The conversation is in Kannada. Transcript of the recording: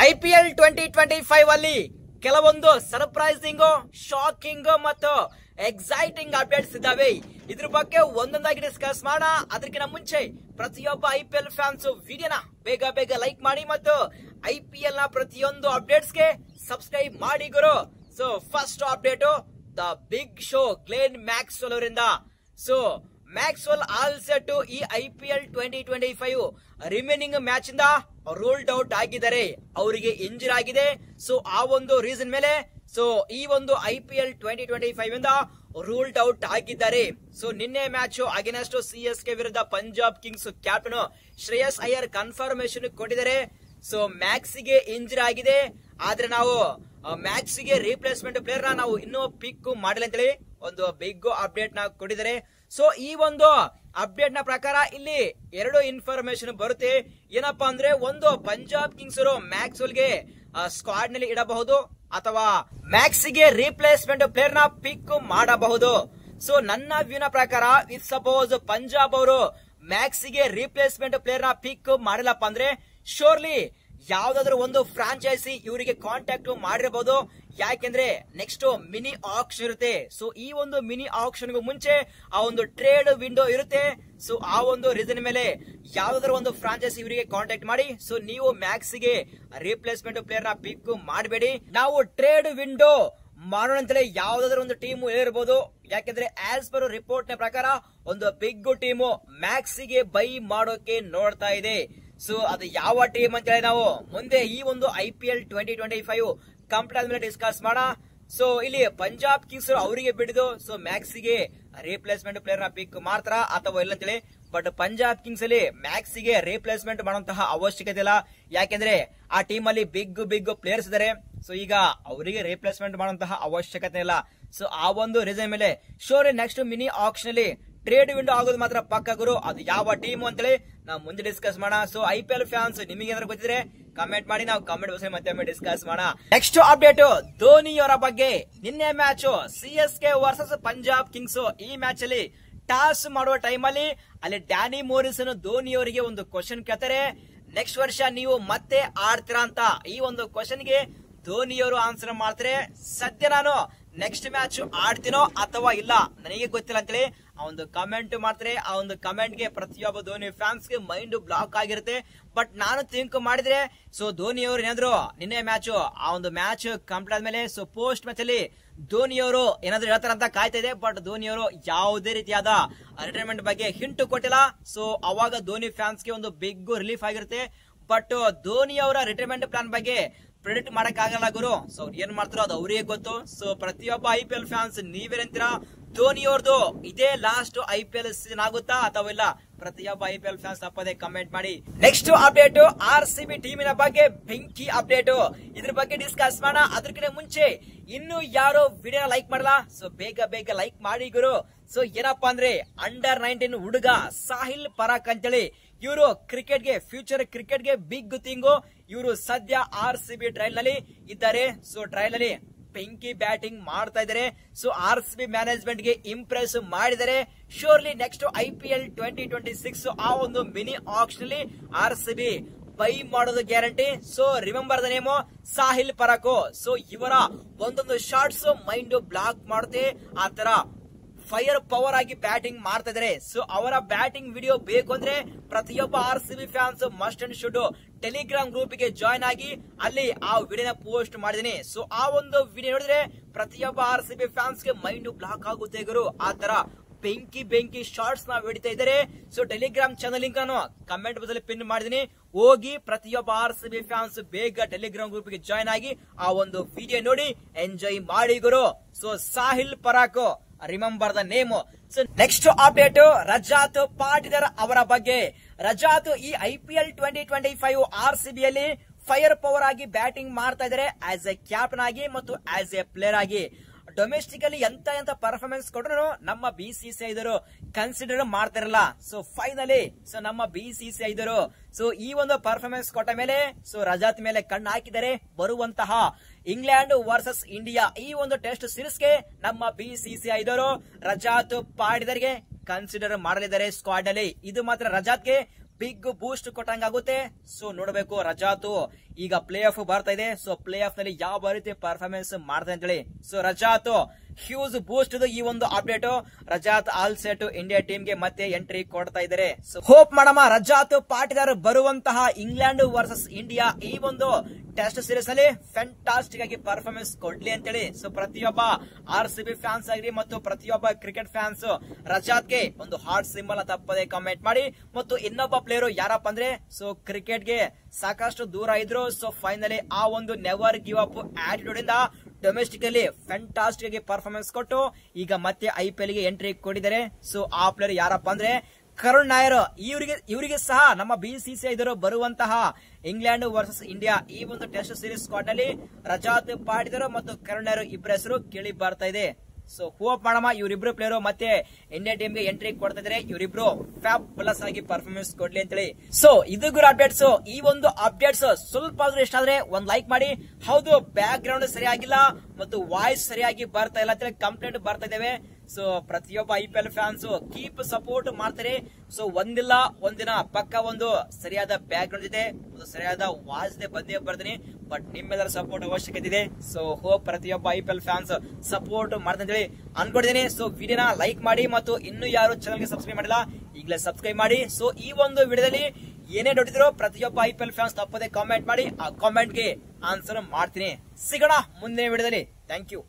IPL 2025 ಅಲ್ಲಿ ಕೆಲವೊಂದು ಸರ್ಪ್ರೈಸಿಂಗ್, ಶಾಕಿಂಗ್ ಮತ್ತು ಎಕ್ಸೈಟಿಂಗ್ ಅಪ್ಡೇಟ್ಸ್ ಇದಾವೆ. ಇದ್ರ ಬಗ್ಗೆ ಒಂದೊಂದಾಗಿ ಡಿಸ್ಕಸ್ ಮಾಡೋಣ. ಅದಕ್ಕಿಂತ ಮುಂಚೆ ಪ್ರತಿಯೊಬ್ಬ IPL ಫ್ಯಾನ್ಸ್ ವಿಡಿಯೋನ ಬೇಗ ಲೈಕ್ ಮಾಡಿ ಮತ್ತು IPL ನ ಪ್ರತಿಯೊಂದು ಅಪ್ಡೇಟ್ಸ್ ಗೆ ಸಬ್ಸ್ಕ್ರೈಬ್ ಮಾಡಿ ಗುರು. So first update, the big show Glenn Maxwell ಅವರಿಂದ. ಸೊ ಮ್ಯಾಕ್ಸ್ವೆಲ್ ಆಲ್ ಸೆಟ್ ಈ IPL 2025 ರಿಮೈನಿಂಗ್ ಮ್ಯಾಚ್ ಇಂದ ರೂಲ್ಡ್ ಔಟ್ ಆಗಿದ್ದಾರೆ. ಅವರಿಗೆ ಇಂಜರಿ ಆಗಿದೆ. ಸೊ ಆ ಒಂದು ರೀಸನ್ ಮೇಲೆ ಸೊ ಈ ಒಂದು IPL 2025 ಇಂದ ರೂಲ್ಡ್ ಔಟ್ ಆಗಿದ್ದಾರೆ. ಸೊ ನಿನ್ನೆ ಮ್ಯಾಚ್ ಅಗೇನೆಸ್ಟ್ CSK ವಿರುದ್ಧ Punjab Kings captain Shreyas Iyer confirmation ಕೊಟ್ಟಿದ್ದಾರೆ. ಸೊ ಮ್ಯಾಕ್ಸ್ಗೆ ಇಂಜರಿ ಆಗಿದೆ, ಆದ್ರೆ ನಾವು ಮ್ಯಾಕ್ಸ್ಗೆ ರಿಪ್ಲೇಸ್ಮೆಂಟ್ ಪ್ಲೇಯರ್ ನ ನಾವು ಇನ್ನೂ ಪಿಕ್ ಮಾಡಿಲ್ಲ ಅಂತೇಳಿ ಒಂದು ಬಿಗ್ ಅಪ್ಡೇಟ್ ನ ಕೊಟ್ಟಿದ್ದಾರೆ. ಸೊ ಈ ಒಂದು ಅಪ್ಡೇಟ್ ನ ಪ್ರಕಾರ ಇಲ್ಲಿ ಎರಡು ಇನ್ಫಾರ್ಮೇಶನ್ ಬರುತ್ತೆ. ಏನಪ್ಪಾ ಅಂದ್ರೆ, ಒಂದು ಪಂಜಾಬ್ ಕಿಂಗ್ಸ್ ಅವರು ಮ್ಯಾಕ್ಸ್ವೆಲ್ ಗೆ ಸ್ಕ್ವಾಡ್ ನಲ್ಲಿ ಇಡಬಹುದು ಅಥವಾ ಮ್ಯಾಕ್ಸ್ ಗೆ ರಿಪ್ಲೇಸ್ಮೆಂಟ್ ಪ್ಲೇಯರ್ ನ ಪಿಕ್ ಮಾಡಬಹುದು. ಸೊ ನನ್ನ ವ್ಯೂನ ಪ್ರಕಾರ ಇಫ್ ಸಪೋಸ್ ಪಂಜಾಬ್ ಅವರು ಮ್ಯಾಕ್ಸ್ ಗೆ ರಿಪ್ಲೇಸ್ಮೆಂಟ್ ಪ್ಲೇಯರ್ ನ ಪಿಕ್ ಮಾಡಿಲ್ಲಪ್ಪ ಅಂದ್ರೆ ಶೋರ್ಲಿ ಯಾವ್ದಾದ್ರು ಒಂದು ಫ್ರಾಂಚೈಸಿ ಇವರಿಗೆ ಕಾಂಟ್ಯಾಕ್ಟ್ ಮಾಡಿರಬಹುದು. ಯಾಕೆಂದ್ರೆ ನೆಕ್ಸ್ಟ್ ಮಿನಿ ಆಕ್ಷನ್ ಇರುತ್ತೆ. ಸೊ ಈ ಒಂದು ಮಿನಿ ಆಕ್ಷನ್ ಗೂ ಮುಂಚೆ ಆ ಒಂದು ಟ್ರೇಡ್ ವಿಂಡೋ ಇರುತ್ತೆ. ಸೊ ಆ ಒಂದು ರೀಸನ್ ಮೇಲೆ ಯಾವ್ದಾದ್ರು ಒಂದು ಫ್ರಾಂಚೈಸಿ ಇವರಿಗೆ ಕಾಂಟ್ಯಾಕ್ಟ್ ಮಾಡಿ. ಸೊ ನೀವು ಮ್ಯಾಕ್ಸ್ ಗೆ ರಿಪ್ಲೇಸ್ಮೆಂಟ್ ಪ್ಲೇಯರ್ ನ ಪಿಕ್ ಮಾಡಬೇಡಿ. ನಾವು ಟ್ರೇಡ್ ವಿಂಡೋ ಮಾಡೋಣ ಅಂತಲೇ ಯಾವ್ದಾದ್ರು ಒಂದು ಟೀಮ್ ಹೇಳಿರಬಹುದು. ಯಾಕೆಂದ್ರೆ ಆಸ್ ಪರ್ ರಿಪೋರ್ಟ್ ನ ಪ್ರಕಾರ ಒಂದು ಬಿಗ್ ಟೀಮು ಮ್ಯಾಕ್ಸ್ ಗೆ ಬೈ ಮಾಡೋಕೆ ನೋಡ್ತಾ ಇದೆ. ಸೊ ಅದು ಯಾವ ಟೀಮ್ ಅಂತ ಹೇಳಿ ನಾವು ಮುಂದೆ ಈ ಒಂದು IPL 2025 ಕಂಪ್ಲೀಟ್ ಆದ್ಮೇಲೆ ಡಿಸ್ಕಸ್ ಮಾಡೋಣ. ಸೊ ಇಲ್ಲಿ ಪಂಜಾಬ್ ಕಿಂಗ್ಸ್ ಅವರಿಗೆ ಬಿಡಿದು ಸೊ ಮ್ಯಾಕ್ಸ್ ಗೆ ರಿಪ್ಲೇಸ್ಮೆಂಟ್ ಪ್ಲೇಯರ್ ನ ಪಿಕ್ ಮಾಡ್ತಾರ ಅಥವಾ ಇಲ್ಲ ಅಂತೇಳಿ. ಬಟ್ ಪಂಜಾಬ್ ಕಿಂಗ್ಸ್ ಅಲ್ಲಿ ಮ್ಯಾಕ್ಸ್ ಗೆ ರಿಪ್ಲೇಸ್ಮೆಂಟ್ ಮಾಡುವಂತಹ ಅವಶ್ಯಕತೆ ಇಲ್ಲ. ಯಾಕೆಂದ್ರೆ ಆ ಟೀಮ್ ಅಲ್ಲಿ ಬಿಗ್ ಪ್ಲೇಯರ್ಸ್ ಇದಾರೆ. ಸೊ ಈಗ ಅವರಿಗೆ ರಿಪ್ಲೇಸ್ಮೆಂಟ್ ಮಾಡುವಂತಹ ಅವಶ್ಯಕತೆ ಇಲ್ಲ. ಸೊ ಆ ಒಂದು ರೀಸನ್ ಮೇಲೆ ಶೋರ್ ನೆಕ್ಸ್ಟ್ ಮಿನಿ ಆಕ್ಷನ್ ಅಲ್ಲಿ ಟ್ರೇಡ್ ವಿಂಡೋ ಆಗೋದು ಮಾತ್ರ ಪಕ್ಕ ಗುರು. ಅದು ಯಾವ ಟೀಮ್ ಅಂತೇಳಿ ನಾವು ಮುಂದೆ ಡಿಸ್ಕಸ್ ಮಾಡೋಣ. ಸೊ IPL ಫ್ಯಾನ್ಸ್ ನಿಮಗೆ ಏನಾದ್ರು ಗೊತ್ತಿದ್ರೆ ಕಮೆಂಟ್ ಮಾಡಿ, ನಾವು ಕಮೆಂಟ್ ಬಾಕ್ಸ್ ಮತ್ತೆ ಡಿಸ್ಕಸ್ ಮಾಡೋಣ. ನೆಕ್ಸ್ಟ್ ಅಪ್ಡೇಟ್, ಧೋನಿ ಅವರ ಬಗ್ಗೆ. ನಿನ್ನೆ match CSK versus Punjab Kings. ಈ ಮ್ಯಾಚ್ ಅಲ್ಲಿ ಟಾಸ್ ಮಾಡುವ ಟೈಮ್ ಅಲ್ಲಿ ಡ್ಯಾನಿ ಮೋರಿಸನ್ ಧೋನಿ ಅವರಿಗೆ ಒಂದು ಕ್ವಶನ್ ಕೇಳ್ತಾರೆ, ನೆಕ್ಸ್ಟ್ ವರ್ಷ ನೀವು ಮತ್ತೆ ಆಡ್ತೀರಾ ಅಂತ. ಈ ಒಂದು ಕ್ವಶನ್ ಗೆ ಧೋನಿ ಅವರು ಆನ್ಸರ್ ಮಾಡ್ತಾರೆ, ಸದ್ಯ ನಾನು ನೆಕ್ಸ್ಟ್ ಮ್ಯಾಚ್ ಆಡ್ತೀನೋ ಅಥವಾ ಇಲ್ಲ ನನಗೆ ಗೊತ್ತಿಲ್ಲ ಅಂತೇಳಿ ಆ ಒಂದು ಕಮೆಂಟ್ ಮಾಡ್ತಾರೆ. ಆ ಒಂದು ಕಮೆಂಟ್ ಗೆ ಪ್ರತಿಯೊಬ್ಬ ಧೋನಿ ಫ್ಯಾನ್ಸ್ ಗೆ ಮೈಂಡ್ ಬ್ಲಾಕ್ ಆಗಿರುತ್ತೆ. ಬಟ್ ನಾನು ಥಿಂಕ್ ಮಾಡಿದ್ರೆ ಸೊ ಧೋನಿ ಅವರು ಏನಾದ್ರು ನಿನ್ನೆ ಮ್ಯಾಚ್ ಆ ಒಂದು ಮ್ಯಾಚ್ ಕಂಪ್ಲೀಟ್ ಆದ್ಮೇಲೆ ಸೊ ಪೋಸ್ಟ್ ಮ್ಯಾಚ್ ಅಲ್ಲಿ ಧೋನಿ ಅವರು ಏನಾದ್ರು ಹೇಳ್ತಾರಂತ ಕಾಯ್ತಾ ಇದೆ. ಬಟ್ ಧೋನಿ ಅವರು ಯಾವುದೇ ರೀತಿಯಾದ ರಿಟೈರ್ಮೆಂಟ್ ಬಗ್ಗೆ ಹಿಂಟ್ ಕೊಟ್ಟಿಲ್ಲ. ಸೊ ಅವಾಗ ಧೋನಿ ಫ್ಯಾನ್ಸ್ ಗೆ ಒಂದು ಬಿಗ್ ರಿಲೀಫ್ ಆಗಿರುತ್ತೆ. ಬಟ್ ಧೋನಿ ಅವರ ರಿಟೈರ್ಮೆಂಟ್ ಪ್ಲಾನ್ ಬಗ್ಗೆ ಪ್ರೆಡಿಕ್ಟ್ ಮಾಡಕ್ ಆಗಲ್ಲ ಗುರು. ಸೊ ಏನ್ ಮಾಡ್ತಾರೋ ಅದು ಅವರಿಗೆ ಗೊತ್ತು. ಸೊ ಪ್ರತಿಯೊಬ್ಬ IPL ಫ್ಯಾನ್ಸ್ ನೀವೇನಂತೀರಾ, ಧೋನಿ ಅವ್ರದ್ದು ಇದೇ ಲಾಸ್ಟ್ IPL ಸೀಸನ್ ಆಗುತ್ತಾ ಅಥವಾ ಇಲ್ಲ? ಪ್ರತಿಯೊಬ್ಬ IPL ಫ್ಯಾನ್ಸ್ ತಪ್ಪದೆ ಕಮೆಂಟ್ ಮಾಡಿ. ನೆಕ್ಸ್ಟ್ ಅಪ್ಡೇಟ್, RCB ಟೀಮಿನ ಬಗ್ಗೆ ಬೆಂಕಿ ಅಪ್ಡೇಟ್. ಇದ್ರ ಬಗ್ಗೆ ಡಿಸ್ಕಸ್ ಮಾಡೋಣ. ಅದಕ್ಕಿಂತ ಮುಂಚೆ ಇನ್ನು ಯಾರು ವಿಡಿಯೋ ಲೈಕ್ ಮಾಡಲ್ಲ, ಸೊ ಬೇಗ ಲೈಕ್ ಮಾಡಿ ಗುರು. ಸೊ ಏನಪ್ಪಾ ಅಂದ್ರೆ, ಅಂಡರ್ 19 ಹುಡುಗ ಸಾಹಿಲ್ ಪರಾಕ್ ಅಂತೇಳಿ ಇವರು ಫ್ಯೂಚರ್ ಕ್ರಿಕೆಟ್ ಗೆ ಬಿಗ್ ಥಿಂಗು. ಇವರು ಸದ್ಯ RCB ಟ್ರಯಲ್ ನಲ್ಲಿ ಇದ್ದಾರೆ. ಸೊ ಟ್ರಯಲ್ ನಲ್ಲಿ ಬೆಂಕಿ ಬ್ಯಾಟಿಂಗ್ ಮಾಡ್ತಾ ಇದ್ದಾರೆ. ಸೊ RCB ಮ್ಯಾನೇಜ್ಮೆಂಟ್ ಗೆ ಇಂಪ್ರೆಸ್ ಮಾಡಿದ್ದಾರೆ. ಶೋರ್ಲಿ ನೆಕ್ಸ್ಟ್ IPL 2026 ಆ ಒಂದು ಮಿನಿ ಆಕ್ಷನ್ ಅಲ್ಲಿ RCB ಬೈ ಮಾಡೋದು guarantee. So remember the name Sahil Parakh. So ಇವರ ಒಂದೊಂದು ಶಾಟ್ಸ್ ಮೈಂಡ್ ಬ್ಲಾಕ್ ಮಾಡುತ್ತೆ. ಆ ತರ ಫೈರ್ ಪವರ್ ಆಗಿ ಬ್ಯಾಟಿಂಗ್ ಮಾಡ್ತಾ ಇದಾರೆ. ಸೊ ಅವರ ಬ್ಯಾಟಿಂಗ್ ವಿಡಿಯೋ ಬೇಕು ಅಂದ್ರೆ ಪ್ರತಿಯೊಬ್ಬ RCB fans must and should Telegram group ಗೆ ಜಾಯ್ನ್ ಆಗಿ ಅಲ್ಲಿ ಆ ವಿಡಿಯೋನ ಪೋಸ್ಟ್ ಮಾಡಿದೀನಿ. ಸೊ ಆ ಒಂದು ವಿಡಿಯೋ ನೋಡಿದ್ರೆ ಪ್ರತಿಯೊಬ್ಬ RCB ಫ್ಯಾನ್ಸ್ ಗೆ ಮೈಂಡ್ ಬ್ಲಾಕ್ ಆಗುತ್ತೆ ಗುರು. ಆ ತರ ಬೆಂಕಿ ಶಾರ್ಟ್ಸ್ ನ ಹೊಡಿತಾ ಇದ್ದಾರೆ. ಸೊ ಟೆಲಿಗ್ರಾಮ್ ಚಾನಲ್ ಲಿಂಕ್ ನಾನು ಕಮೆಂಟ್ ಬಾಕ್ಸ್ ಅಲ್ಲಿ ಪಿನ್ ಮಾಡಿದೀನಿ. ಹೋಗಿ ಪ್ರತಿಯೊಬ್ಬ RCB ಫ್ಯಾನ್ಸ್ ಬೇಗ ಟೆಲಿಗ್ರಾಮ್ ಗ್ರೂಪ್ ಗೆ ಜಾಯ್ನ್ ಆಗಿ ಆ ಒಂದು ವಿಡಿಯೋ ನೋಡಿ ಎಂಜಾಯ್ ಮಾಡಿ ಗುರು. So Sahil Parakh, remember the name. So next update, Rajat Patidar ಅವರ ಬಗ್ಗೆ. ರಜಾತ್ ಈ IPL 2025 RCB ಅಲ್ಲಿ ಫೈರ್ ಪವರ್ ಆಗಿ ಬ್ಯಾಟಿಂಗ್ ಮಾಡ್ತಾ ಇದ್ದಾರೆ ಆಸ್ ಎ ಕ್ಯಾಪ್ಟನ್ ಆಗಿ ಮತ್ತು ಆಸ್ ಎ ಪ್ಲೇಯರ್ ಆಗಿ. ಡೊಮೆಸ್ಟಿಕ್ ಅಲ್ಲಿ ಎಂತ ಪರ್ಫಾರ್ಮೆನ್ಸ್ ಕೊಟ್ಟರು ನಮ್ಮ BCCI ಇದರು ಕನ್ಸಿಡರ್ ಮಾಡ್ತಾರಲ್ಲ. ಸೊ ಫೈನಲಿ ಸೊ ನಮ್ಮ BCCI ಇದರು ಸೊ ಈ ಒಂದು ಪರ್ಫಾರ್ಮೆನ್ಸ್ ಕೊಟ್ಟ ಮೇಲೆ ಸೊ ರಜಾತ್ ಮೇಲೆ ಕಣ್ಣು ಹಾಕಿದ್ದಾರೆ. ಬರುವಂತಹ ಇಂಗ್ಲೆಂಡ್ ವರ್ಸಸ್ ಇಂಡಿಯಾ ಈ ಒಂದು ಟೆಸ್ಟ್ ಸೀರೀಸ್ ಗೆ ನಮ್ಮ BCCI ಇದರು ರಜಾತ್ ಪಾಟಿದಾರ್ಗೆ ಕನ್ಸಿಡರ್ ಮಾಡಲಿದ್ದಾರೆ ಸ್ಕ್ವಾಡ್ ಅಲ್ಲಿ. ಇದು ಮಾತ್ರ ರಜಾತ್ ಗೆ ಬಿಗ್ ಬೂಸ್ಟ್ ಕೊಟ್ಟಂಗಾಗುತ್ತೆ. ಸೊ ನೋಡಬೇಕು ರಜಾತ್ ಈಗ ಪ್ಲೇ ಆಫ್ ಬರ್ತಾ ಇದೆ. ಸೊ ಪ್ಲೇ ಆಫ್ ನಲ್ಲಿ ಯಾವ ರೀತಿ ಪರ್ಫಾರ್ಮೆನ್ಸ್ ಮಾಡ್ತಾರೆ ಅಂತೇಳಿ. ಸೊ ರಜಾತ್ ಹ್ಯೂಜ್ ಬೂಸ್ಟ್ ಈ ಒಂದು update. Rajat all set India team ಗೆ ಮತ್ತೆ ಎಂಟ್ರಿ ಕೊಡ್ತಾ ಇದ್ದಾರೆ. ಸೊ ಹೋಪ್ ಮಾಡಮ್ಮ ರಜಾತ್ ಪಾಟಿದಾರ್ ಬರುವಂತಹ ಇಂಗ್ಲೆಂಡ್ ವರ್ಸಸ್ ಇಂಡಿಯಾ ಈ ಒಂದು ಟೆಸ್ಟ್ ಸೀರೀಸ್ ನಲ್ಲಿ ಫ್ಯಾಂಟಾಸ್ಟಿಕ್ ಆಗಿ ಪರ್ಫಾರ್ಮೆನ್ಸ್ ಕೊಡ್ಲಿ ಅಂತೇಳಿ. ಸೊ ಪ್ರತಿಯೊಬ್ಬ RCB ಫ್ಯಾನ್ಸ್ ಆಗಲಿ ಮತ್ತು ಪ್ರತಿಯೊಬ್ಬ ಕ್ರಿಕೆಟ್ ಫ್ಯಾನ್ಸ್ ರಜಾತ್ ಗೆ ಒಂದು ಹಾರ್ಟ್ ಸಿಂಬಲ್ ತಪ್ಪದೆ ಕಮೆಂಟ್ ಮಾಡಿ. ಮತ್ತು ಇನ್ನೊಬ್ಬ ಪ್ಲೇಯರ್ ಯಾರಪ್ಪ ಅಂದ್ರೆ ಸೊ ಕ್ರಿಕೆಟ್ ಗೆ ಸಾಕಷ್ಟು ದೂರ ಇದ್ರು. ಸೊ ಫೈನಲಿ ಆ ಒಂದು ನೆವರ್ ಗಿವ್ ಅಪ್ ಆಟಿಟ್ಯೂಡ್ ಇಂದ ಡೊಮೆಸ್ಟಿಕ್ ಅಲ್ಲಿ ಫ್ಯಾಂಟಾಸ್ಟಿಕ್ ಆಗಿ ಪರ್ಫಾರ್ಮೆನ್ಸ್ ಕೊಟ್ಟು ಈಗ ಮತ್ತೆ IPL ಗೆ ಎಂಟ್ರಿ ಕೊಟ್ಟಿದ್ದಾರೆ. ಸೊ ಆ ಪ್ಲೇಯರ್ ಯಾರಪ್ಪ ಅಂದ್ರೆ ಕರುಣ್ ನಾಯರ್. ಇವರಿಗೆ ಸಹ ನಮ್ಮ BCCI ಬರುವಂತಹ ಇಂಗ್ಲೆಂಡ್ ವರ್ಸಸ್ ಇಂಡಿಯಾ ಈ ಒಂದು ಟೆಸ್ಟ್ ಸೀರೀಸ್ ಸ್ಕ್ವಾಡ್ ನಲ್ಲಿ ರಜಾತ್ ಪಾಟಿದಾರ್ ಮತ್ತು ಕರುಣ್ ನಾಯರ್ ಇಬ್ಬರ ಹೆಸರು ಕೇಳಿ ಬರ್ತಾ ಇದೆ. ಸೊ ಹೋಪ್ ಮಾಡಮ್ಮ ಇವರಿಬ್ರು ಪ್ಲೇಯರ್ ಮತ್ತೆ ಇಂಡಿಯಾ ಟೀಮ್ ಗೆ ಎಂಟ್ರಿ ಕೊಡ್ತಾ ಇದ್ದಾರೆ. ಇವರಿಬ್ರು ಫ್ಯಾಬುಲಸ್ ಆಗಿ ಪರ್ಫಾರ್ಮೆನ್ಸ್ ಕೊಡ್ಲಿ ಅಂತೇಳಿ. ಸೊ ಇದು ಗುರು ಅಪ್ಡೇಟ್ಸ್. ಈ ಒಂದು ಅಪ್ಡೇಟ್ಸ್ ಸ್ವಲ್ಪ ಆದ್ರೂ ಇಷ್ಟ ಆದ್ರೆ ಒಂದ್ ಲೈಕ್ ಮಾಡಿ. ಹೌದು ಬ್ಯಾಕ್ ಗ್ರೌಂಡ್ ಸರಿಯಾಗಿಲ್ಲ ಮತ್ತು ವಾಯ್ಸ್ ಸರಿಯಾಗಿ ಬರ್ತಾ ಇಲ್ಲ ಅಂತ ಕಂಪ್ಲೇಂಟ್ ಬರ್ತಾ ಇದ್ದೇವೆ. ಸೊ ಪ್ರತಿಯೊಬ್ಬ IPL ಫ್ಯಾನ್ಸ್ ಕೀಪ್ ಸಪೋರ್ಟ್ ಮಾಡ್ತಾರೆ. ಸೊ ಒಂದಿಲ್ಲ ಒಂದಿನ ಪಕ್ಕ ಒಂದು ಸರಿಯಾದ ಬ್ಯಾಕ್ ಗ್ರೌಂಡ್ ಇದೆ, ಒಂದು ಸರಿಯಾದ ವಾಯ್ಸ್ ಇದೆ ಬಂದೇ ಬರ್ತೀನಿ. ಬಟ್ ನಿಮ್ಮೆಲ್ಲರ ಸಪೋರ್ಟ್ ಅವಶ್ಯಕತೆ ಇದೆ. ಸೊ ಹೋಪ್ ಪ್ರತಿಯೊಬ್ಬ IPL ಫ್ಯಾನ್ಸ್ ಸಪೋರ್ಟ್ ಮಾಡ್ತಂತೇಳಿ ಅನ್ಕೊಂಡಿದ್ದೀನಿ. ಸೊ ವಿಡಿಯೋನ ಲೈಕ್ ಮಾಡಿ ಮತ್ತು ಇನ್ನು ಯಾರು ಚಾನಲ್ ಗೆ ಸಬ್ಸ್ಕ್ರೈಬ್ ಮಾಡಿಲ್ಲ ಈಗಲೇ ಸಬ್ಸ್ಕ್ರೈಬ್ ಮಾಡಿ. ಸೊ ಈ ಒಂದು ವಿಡಿಯೋದಲ್ಲಿ ಏನೇ ನೋಡಿದ್ರು ಪ್ರತಿಯೊಬ್ಬ IPL ಫ್ಯಾನ್ಸ್ ತಪ್ಪದೆ ಕಾಮೆಂಟ್ ಮಾಡಿ. ಆ ಕಾಮೆಂಟ್ ಗೆ ಆನ್ಸರ್ ಮಾಡ್ತೀನಿ. ಸಿಗೋಣ ಮುಂದಿನ ವಿಡಿಯೋದಲ್ಲಿ. Thank you.